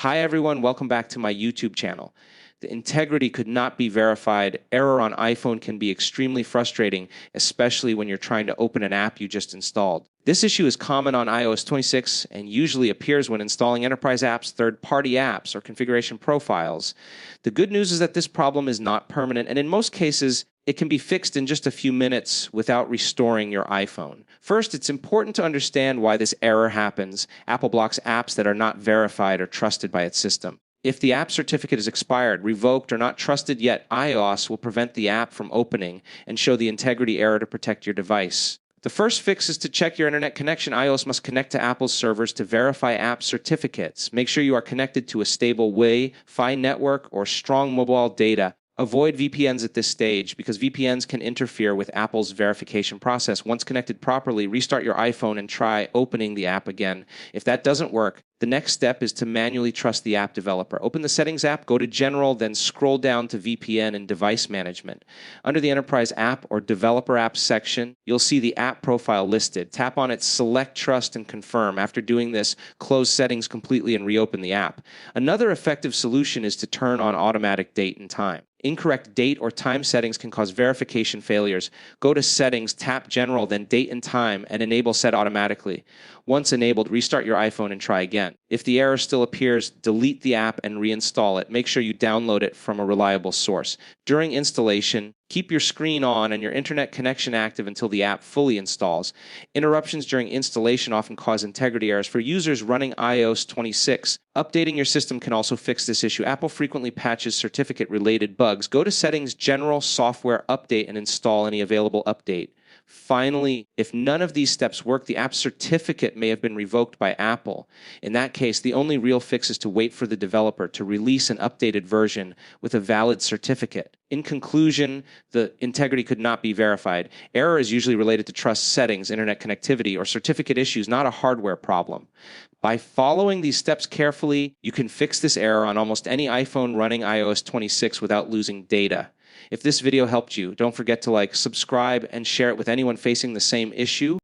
Hi everyone, welcome back to my YouTube channel. The integrity could not be verified. Error on iPhone can be extremely frustrating, especially when you're trying to open an app you just installed. This issue is common on iOS 26 and usually appears when installing enterprise apps, third-party apps, or configuration profiles. The good news is that this problem is not permanent, and in most cases, it can be fixed in just a few minutes without restoring your iPhone. First, it's important to understand why this error happens. Apple blocks apps that are not verified or trusted by its system. If the app certificate is expired, revoked, or not trusted yet, iOS will prevent the app from opening and show the integrity error to protect your device. The first fix is to check your internet connection. iOS must connect to Apple's servers to verify app certificates. Make sure you are connected to a stable Wi-Fi network or strong mobile data. Avoid VPNs at this stage because VPNs can interfere with Apple's verification process. Once connected properly, restart your iPhone and try opening the app again. If that doesn't work, the next step is to manually trust the app developer. Open the Settings app, go to General, then scroll down to VPN and Device Management. Under the Enterprise App or Developer Apps section, you'll see the app profile listed. Tap on it, select Trust, and Confirm. After doing this, close Settings completely and reopen the app. Another effective solution is to turn on automatic date and time. Incorrect date or time settings can cause verification failures. Go to Settings, tap General, then Date and Time, and enable Set Automatically. Once enabled, restart your iPhone and try again. If the error still appears, delete the app and reinstall it. Make sure you download it from a reliable source. During installation, keep your screen on and your internet connection active until the app fully installs. Interruptions during installation often cause integrity errors. For users running iOS 26, updating your system can also fix this issue. Apple frequently patches certificate-related bugs. Go to Settings, General, Software, Update, and install any available update. Finally, if none of these steps work, the app certificate may have been revoked by Apple. In that case, the only real fix is to wait for the developer to release an updated version with a valid certificate. In conclusion, the integrity could not be verified. Error is usually related to trust settings, internet connectivity, or certificate issues, not a hardware problem. By following these steps carefully, you can fix this error on almost any iPhone running iOS 26 without losing data. If this video helped you, don't forget to like, subscribe, and share it with anyone facing the same issue.